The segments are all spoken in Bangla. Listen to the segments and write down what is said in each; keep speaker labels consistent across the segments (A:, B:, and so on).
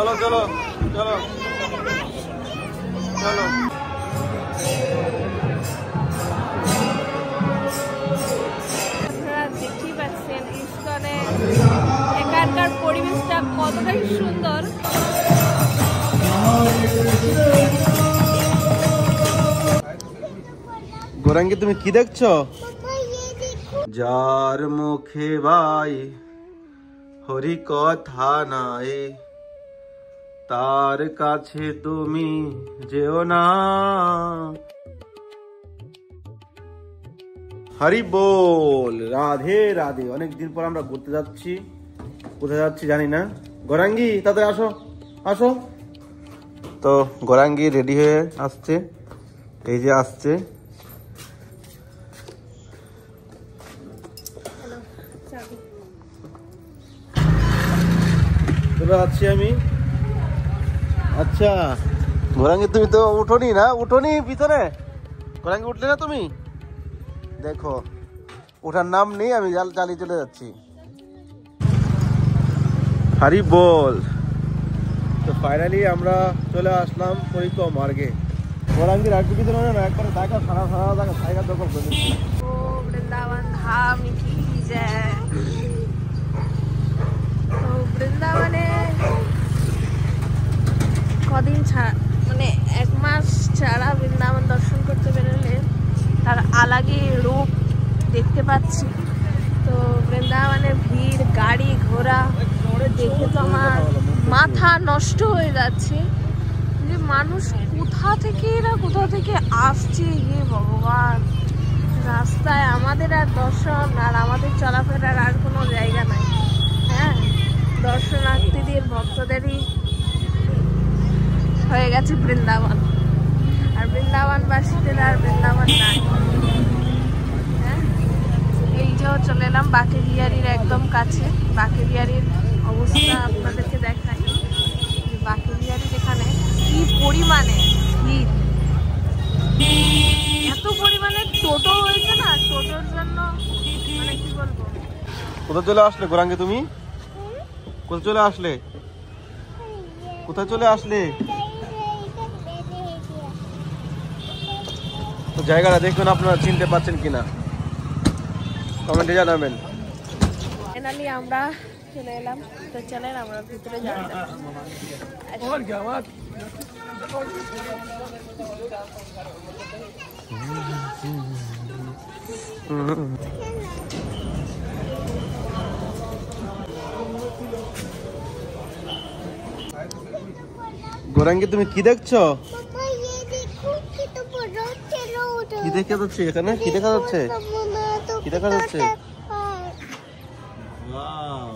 A: চলো চলো চলো চলো।
B: আপনারা দেখতেই পাচ্ছেন ইসকনে এখানকার পরিবেশটা কতটাই সুন্দর।
A: গোরাঙ্গি তুমি কি দেখছো? যার মুখে ভাই হরি কথা নাই, তার কাছে তুমি যেও না। হরি বল, রাধে রাধে। অনেকদিন পর আমরা ঘুরতে যাচ্ছি, কোথায় যাচ্ছি জানি না। গোরাঙ্গি তাদের আসো আসো। তো গোরাঙ্গি রেডি হয়ে আসছে, এই যে আসছে। চলে যাচ্ছি আমি। আচ্ছা গোরাঙ্গি তুমি তো উঠোনি না, উঠোনি ভিতরে। গোরাঙ্গি উঠলে না তুমি? দেখো ওঠার নাম নেই, আমি চালিয়ে চলে যাচ্ছি। হরি বল। তো ফাইনালি আমরা চলে আসলাম পরিক্রম মার্গে। গোরাঙ্গির আর কিছু নয় না, একবারে জায়গা সারা সারা জায়গা জায়গা দখল করে দিচ্ছি।
B: ও বৃন্দাবন ধাম কি যায়। তো বৃন্দাবনে কদিন মানে 1 মাস ছাড়া বৃন্দাবন দর্শন করতে বেরোলে তার আলাদা রূপ দেখতে পাচ্ছি। তো বৃন্দাবনের ভিড়, গাড়ি ঘোড়া দেখে তো আমার মাথা নষ্ট হয়ে যাচ্ছে যে মানুষ কোথা থেকে আসছে। হে ভগবান, রাস্তায় আমাদের আর দর্শন আর আমাদের চলাফেরার আর কোনো জায়গা নাই। হ্যাঁ, দর্শনার্থীদের ভক্তদেরই হয়ে গেছে বৃন্দাবন, আর বৃন্দাবনবাসীদের আর বৃন্দাবন নাই। হ্যাঁ, এই যে চলে এলাম বাঁকেবিহারীর একদম কাছে। বাঁকেবিহারীর অবস্থা আপনাদেরকে দেখাই। বাঁকেবিহারীর এখানে কি পরিমাণে ভিড়, এত পরিমাণে টোটো হয়েছে না, টোটোর জন্য মানে কি বলবো।
A: কোথায় চলে আসলে গোরাঙ্গি তুমি? কোথায় চলে আসলে? কোথায় চলে আসলে? তো জায়গাটা দেখুন, আপনারা চিনতে পারছেন কিনা কমেন্টে জানাবেন।
B: ফাইনালি আমরা চলে এলাম। তো চলেন আমরা ভিতরে যাওয়া যাক।
A: গোরাঙ্গি তুমি কি দেখছো? কি দেখা যাচ্ছে এখানে? কি দেখা যাচ্ছে? কি দেখা যাচ্ছে? ওয়াও,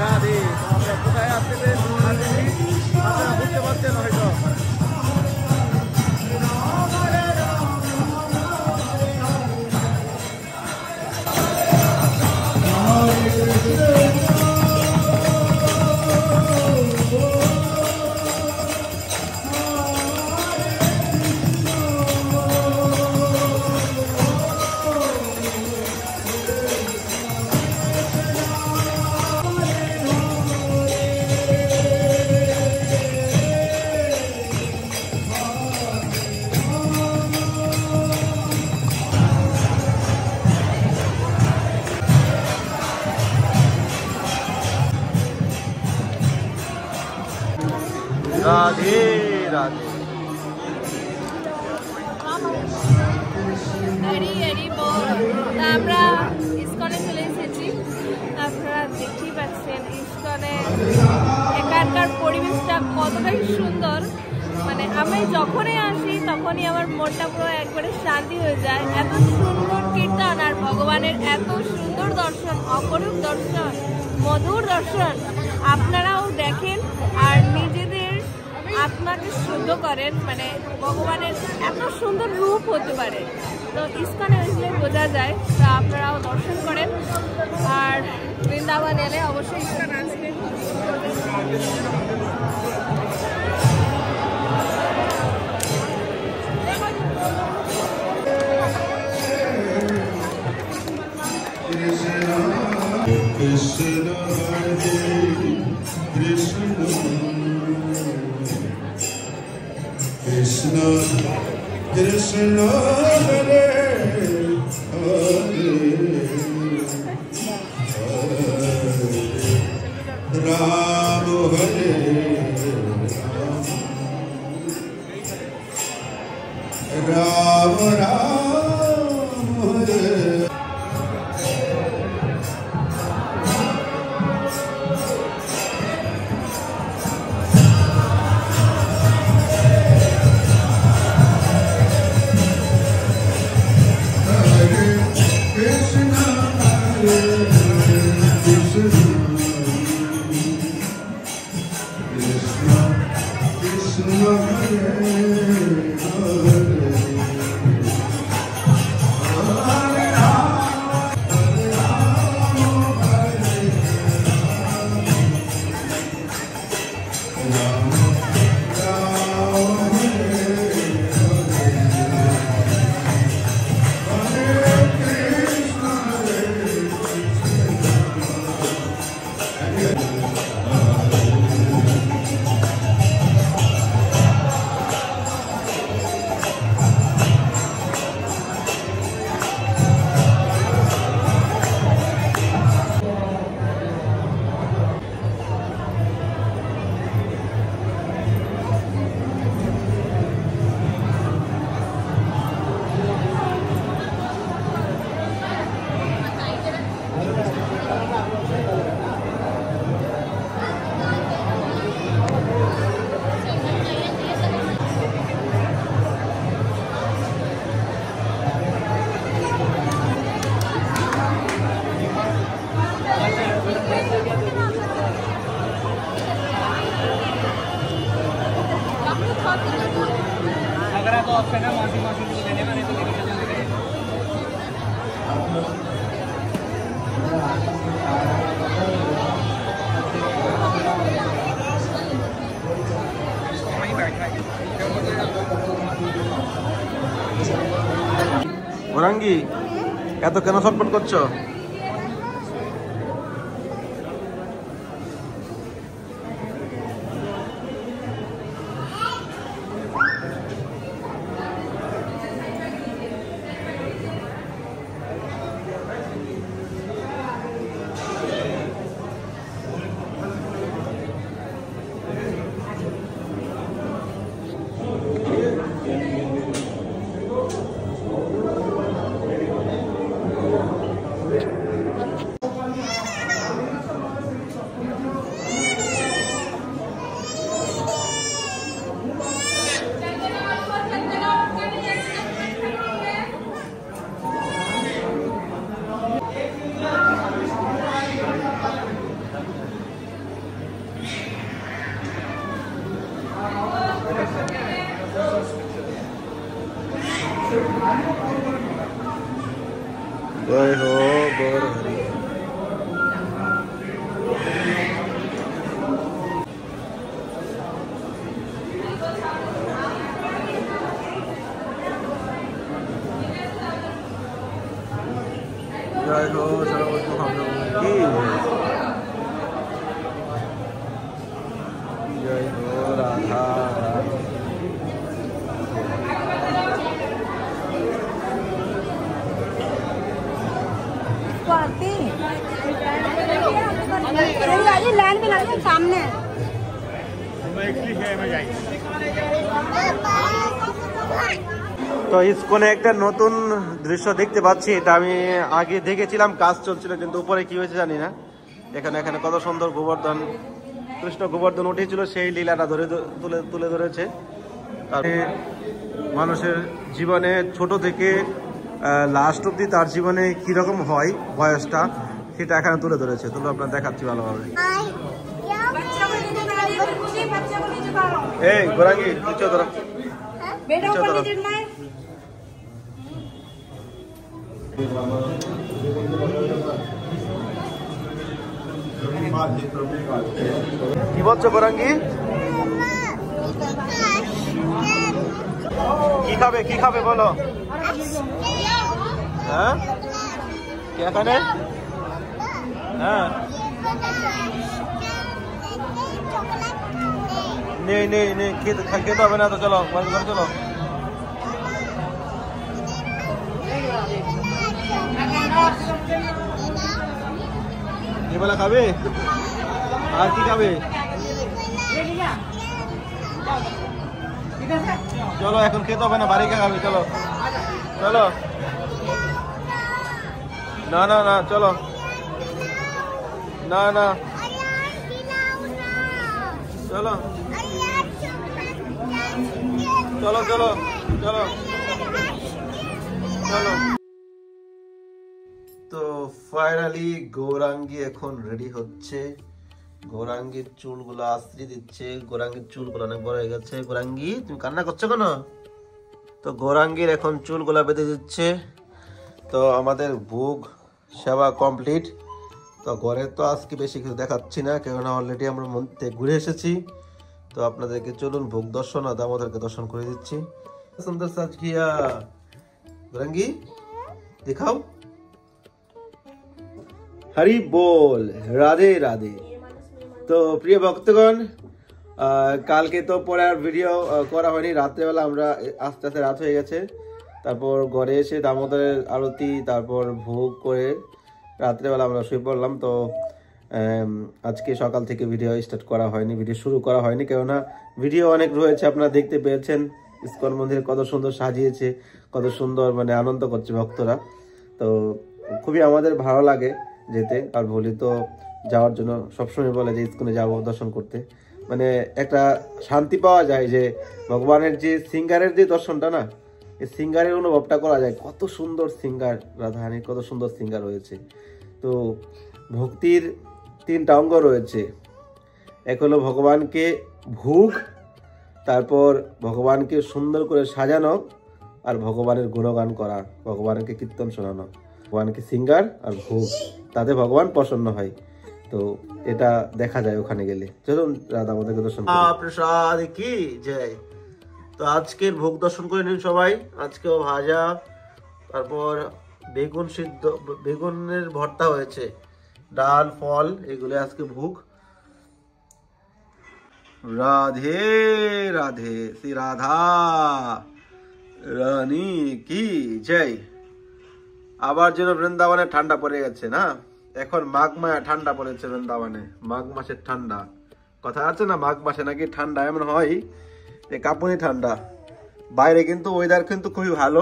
A: রাধে। আমরা কোথায় আসতে আপনারা বুঝতে পারছেন হয়তো। রাধে রাধে।
B: আমরা ইসকনে চলে এসেছি। আপনারা দেখতেই পাচ্ছেন ইসকনে এখানকার পরিবেশটা কতটাই সুন্দর। মানে আমি যখনই আসি তখনই আমার মনটা পুরো একবারে শান্তি হয়ে যায়। এত সুন্দর কীর্তন আর ভগবানের এত সুন্দর দর্শন, অপরূপ দর্শন, মধুর দর্শন আপনারাও দেখেন আর নিজেদের আত্মাকে শুদ্ধ করেন। মানে ভগবানের এত সুন্দর রূপ হতে পারে, তো ইসকনে আসলে বোঝা যায়। তো আপনারাও দর্শন করেন আর বৃন্দাবন এলে অবশ্যই ইসকন আসবেন।
C: Krishna Hare Krishna Krishna Krishna Hare Hare Ram Hare Ram Ram Hare
A: Gaurangi, এত কেন ছটফট করছো? जय हो गौर हरि। जय हो सर्वत्र हम की जय हो राधा
D: लाइन में लगे सामने
C: मैं एक्चुअली है मैं जाएगी
A: তো ইসকনে একটা নতুন দৃশ্য দেখতে পাচ্ছি, এটা আমি আগে দেখেছিলাম, কাজ চলছিল কিন্তু উপরে কি হয়েছে জানি না। এখানে কত সুন্দর গোবর্ধন, কৃষ্ণ গোবর্ধন উঠেছিল, সেই লীলাটা তুলে ধরেছে। মানুষের জীবনে ছোট থেকে লাস্ট অব্দি তার জীবনে কিরকম হয় বয়সটা, সেটা এখানে তুলে ধরেছে। তুলে আপনার দেখাচ্ছি ভালোভাবে। এই গোরাঙ্গি কিছু ধরো, কি বলছো গোরাঙ্গি? কি খাবে বলো? হ্যাঁ এখানে হ্যাঁ নেই খেতে হবে না তো, চলো চলো। এবেলা খাবে আর কি খাবে? চলো এখন খেতে হবে না, বাড়ি খাবে, চলো চলো। না চলো, না চলো চলো। তো ফাইনালি গৌরাঙ্গী এখন রেডি হচ্ছে। গৌরাঙ্গীর চুলগুলো আশ্রি দিচ্ছে। গৌরাঙ্গীর চুলগুলো অনেক বড় হয়ে গেছে। গৌরাঙ্গী তুমি কান্না করছো কেন? তো গৌরাঙ্গীর এখন চুলগুলো বেঁধে দিচ্ছে। তো আমাদের ভোগ সেবা কমপ্লিট। তো ঘরে তো আজকে বেশি কিছু দেখাচ্ছি না, কেননা অলরেডি আমরা মন্দিরে ঘুরে এসেছি। তো আপনাদেরকে চলুন ভোগ দর্শন আর দামোদরকে দর্শন করে দিচ্ছি। সুন্দর সাজ কিয়া গৌরাঙ্গী, দেখাও। হরি বল, রাধে রাধে। তো প্রিয় ভক্তগণ, কালকে তো পরে আর ভিডিও করা হয়নি। রাত্রেবেলা আমরা আস্তে আস্তে রাত হয়ে গেছে, তারপর ঘরে এসে দামোদরের আরতি, তারপর ভোগ করে রাত্রেবেলা আমরা শুয়ে পড়লাম। তো আজকে সকাল থেকে ভিডিও স্টার্ট করা হয়নি, ভিডিও শুরু করা হয়নি, কেননা ভিডিও অনেক রয়েছে। আপনারা দেখতে পেয়েছেন ইসকন মন্দির কত সুন্দর সাজিয়েছে, কত সুন্দর মানে আনন্দ করছে ভক্তরা। তো খুবই আমাদের ভালো লাগে যেতে। আর ভোলি তো যাওয়ার জন্য সবসময় বলে যে ইসকনে যাবো দর্শন করতে, মানে একটা শান্তি পাওয়া যায় যে ভগবানের যে সিঙ্গারের যে দর্শনটা না, এই সিঙ্গারের অনুভবটা করা যায়। কত সুন্দর সিঙ্গার, রাধারানীর কত সুন্দর সিঙ্গার রয়েছে। তো ভক্তির 3টা অঙ্গ রয়েছে। এক হলো ভগবানকে ভোগ, তারপর ভগবানকে সুন্দর করে সাজানো, আর ভগবানের গুণগান করা, ভগবানকে কীর্তন শোনানো। ভগবানকে সিঙ্গার আর ভোগ, তাতে ভগবান প্রসন্ন হয়। তো এটা দেখা যায় ওখানে গেলে। চলুন রাধা আমাদেরকে দর্শন প্রসাদ কি জয়। তো আজকের ভোগ দর্শন করে নিন সবাই। আজকেও ভাজা, তারপর বেগুন সিদ্ধ, বেগুনের ভর্তা হয়েছে, ডাল, ফল, এগুলো আজকে ভোগ। রাধে রাধে, শ্রী রাধা রানী কি জয়। আবার যেন বৃন্দাবনে ঠান্ডা পড়ে গেছে না, এখন মাঘ মাসে ঠান্ডা পড়েছে বৃন্দাবনে। মাঘ মাসের ঠান্ডা কথা আছে না, মাঘ মাসে নাকি ঠান্ডা এমন হয় যে কাঁপুনি ঠান্ডা। বাইরে কিন্তু ওয়েদার কিন্তু খুবই ভালো,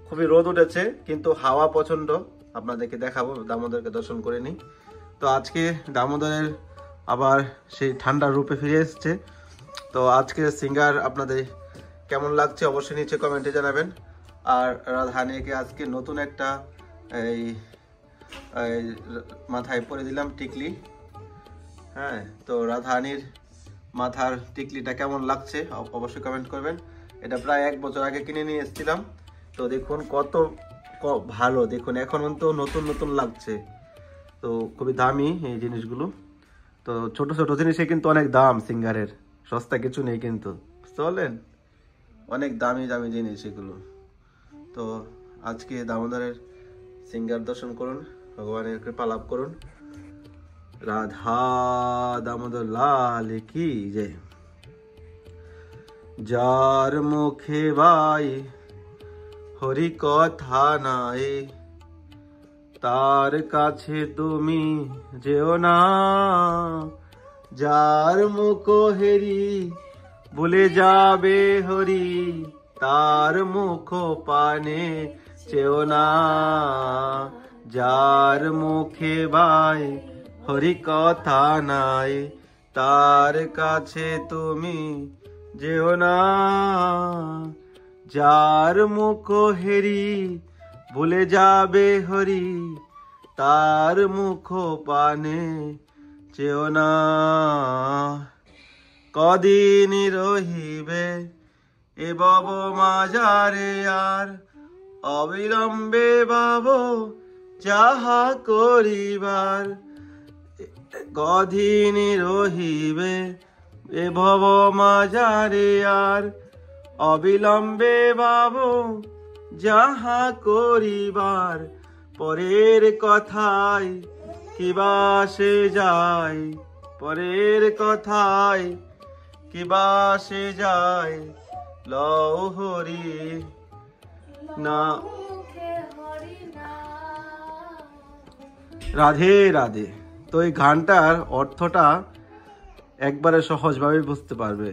A: খুবই রোদ উঠেছে, কিন্তু হাওয়া প্রচন্ড। আপনাদেরকে দেখাবো, দামোদরকে দর্শন করে নিই। তো আজকে দামোদরের আবার সেই ঠান্ডার রূপে ফিরে এসছে। তো আজকে সিঙ্গার আপনাদের কেমন লাগছে অবশ্যই নিচে কমেন্টে জানাবেন। আর রাধারানীকে আজকে নতুন একটা এই মাথায় পরে দিলাম টিকলি। হ্যাঁ, তো রাধারানীর মাথার টিকলিটা কেমন লাগছে অবশ্যই কমেন্ট করবেন। এটা প্রায় 1 বছর আগে কিনে নিয়ে এসেছিলাম। তো দেখুন কত ভালো, দেখুন এখন তো নতুন নতুন লাগছে। তো খুবই দামি এই জিনিসগুলো। তো ছোট ছোট জিনিসে কিন্তু অনেক দাম, সিঙ্গারের সস্তা কিছু নেই কিন্তু, চলেন অনেক দামি দামি জিনিস এগুলো। তো আজকে দামোদরের সিঙ্গার দর্শন করুন, ভগবানের কৃপা লাভ করুন। রাধা দামোদর লাল কি জয়। যার মুখে বাই হরি কথা নাই, তার কাছে তুমি যেও না। যার মুখ হেরি ভুলে যাবে হরি তার মুখ পানে চেও না, যার মুখে ভাই হরি কথা নাই তার কাছে তুমি যেও না, যার মুখ হেরি ভুলে যাবে হরি তার মুখ পানে চেও না। কদিন রহিবে এ বব মাজারে আর, অবিলম্বে বাবু যাহা করিবার। কদিন রহিবে এ ভব মাজারে আর, অবিলম্বে বাবু যাহা করিবার। পরের কথায় কিবা সে যায়, পরের কথায় কিবা সে যায়, লও হরি না। রাধে রাধে। তো এই গানটার অর্থটা একবারে সহজভাবে বুঝতে পারবে।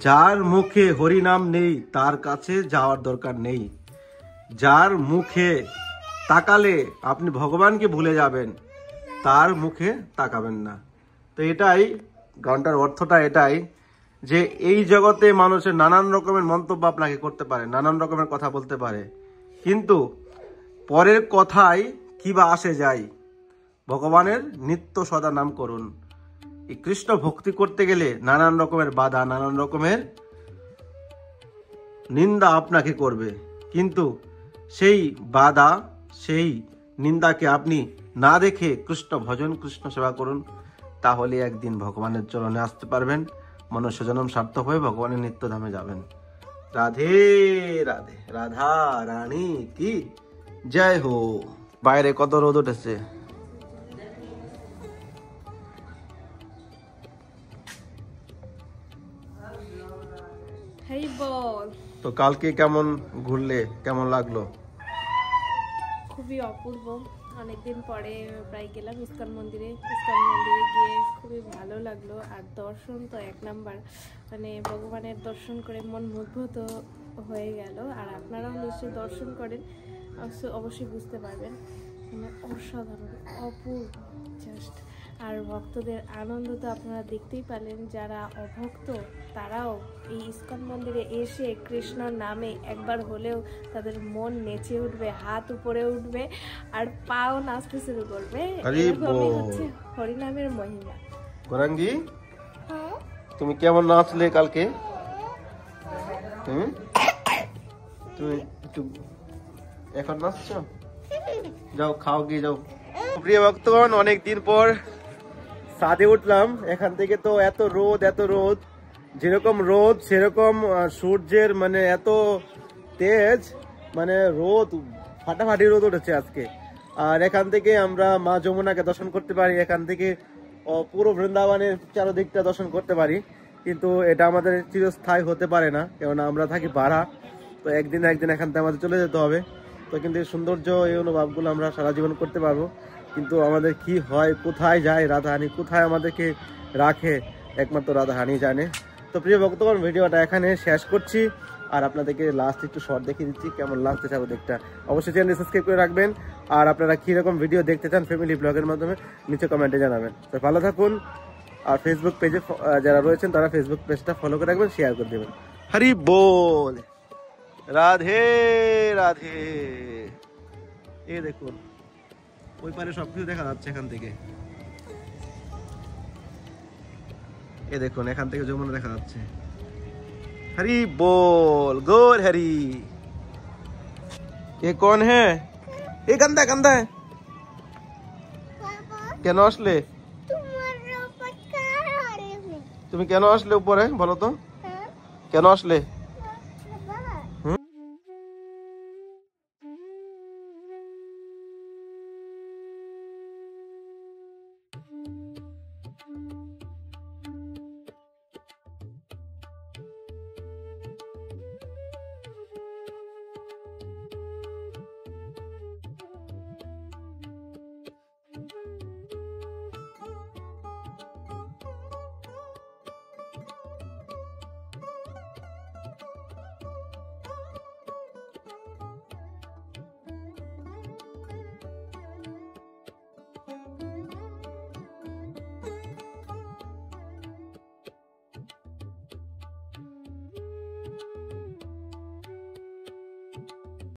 A: যার মুখে হরি নাম নেই তার কাছে যাওয়ার দরকার নেই, যার মুখে তাকালে আপনি ভগবানকে ভুলে যাবেন তার মুখে তাকাবেন না। তো এটাই গানটার অর্থটা, এটাই যে এই জগতে মানুষের নানান রকমের মন্তব্য আপনাকে করতে পারে, নানান রকমের কথা বলতে পারে, কিন্তু পরের কথায় কিবা আসে যায়। ভগবানের নিত্য সদা নাম করুন। এই কৃষ্ণ ভক্তি করতে গেলে নানান রকমের বাধা, নানান রকমের নিন্দা আপনাকে করবে, কিন্তু সেই বাধা, সেই নিন্দাকে আপনি না দেখে কৃষ্ণ ভজন, কৃষ্ণ সেবা করুন, তাহলে একদিন ভগবানের চরণে আসতে পারবেন, মনুষ্য জন্ম সার্থক হয়ে ভগবানের নিত্যধামে যাবেন। রাধে রাধে। রাধা রানী কি জয় হো। বাইরে কত রোদ উঠেছে। তো কালকে কেমন ঘুরলে, কেমন লাগলো?
B: খুবই অপূর্ব। অনেকদিন পরে প্রায় গেলাম ইস্কন মন্দিরে। ইস্কন মন্দিরে গিয়ে খুবই ভালো লাগলো। আর দর্শন তো এক নাম্বার, মানে ভগবানের দর্শন করে মন মুগ্ধ হয়ে গেল। আর আপনারাও নিশ্চয়ই দর্শন করেন, অবশ্যই বুঝতে পারবেন। মানে অসাধারণ, অপূর্ব জাস্ট। আর ভক্তদের আনন্দ তো আপনারা দেখতেই পেলেন। যারা অভক্ত তারাও এই ইস্কন মন্দিরে এসে কৃষ্ণর নামে একবার হলেও তাদের মন নেচে উঠবে, হাত উপরে উঠবে আর পাও নাচতে শুরু করবে। এরকমই হচ্ছে হরিনামের মহিমা।
A: গৌরাঙ্গী, তুমি কেমন নাচলে কালকে? তুমি একটু এখন নাচছো? যাও খাও, গিয়ে যাও। প্রিয় ভক্তগণ, অনেকদিন পর ছাদে উঠলাম। এখান থেকে তো এত রোদ, এত রোদ, যেরকম রোদ সেরকম সূর্যের মানে এত তেজ, মানে রোদ ফাটাফাটি রোদ উঠেছে আজকে। আর এখান থেকে আমরা মা যমুনাকে দর্শন করতে পারি, এখান থেকে পুরো বৃন্দাবনের চারদিকটা দর্শন করতে পারি। কিন্তু এটা আমাদের চিরস্থায়ী হতে পারে না, কেননা আমরা থাকি ভাড়া। তো একদিন একদিন এখান থেকে আমাদের চলে যেতে হবে। তো কিন্তু এই সৌন্দর্য, এই অনুভবগুলো আমরা সারা জীবন করতে পারবো। কিন্তু আমাদের কি হয়, কোথায় যায় রাধারানী, কোথায় আমাদেরকে রাখে, একমাত্র রাধারানী জানে। তো প্রিয় ভক্তগণ, ভিডিওটা এখানে শেষ করছি। আর আপনাদেরকে লাস্ট একটু শর্ট দেখিয়ে দিচ্ছি কেমন লাগছে চারদিকটা। অবশ্যই চ্যানেল সাবস্ক্রাইব করে রাখবেন। আর আপনারা কীরকম ভিডিও দেখতে চান ফ্যামিলি ব্লগের মাধ্যমে নিচে কমেন্টে জানাবেন। তো ভালো থাকুন। আর ফেসবুক পেজে যারা রয়েছেন তারা ফেসবুক পেজটা ফলো করে রাখবেন, শেয়ার করে দেবেন। হরি বল। রাধে রাধে। এই দেখুন ওই পারে সবকিছু দেখা যাচ্ছে এখান থেকে। এই দেখুন এখান থেকে যমুনা দেখা যাচ্ছে। हरी बोल, गोर हरी। ये कौन है? ये गंदा गंदा है। কেন আসলে? তুমি কেন আসলে উপরে বলো তো? কেন আসলে?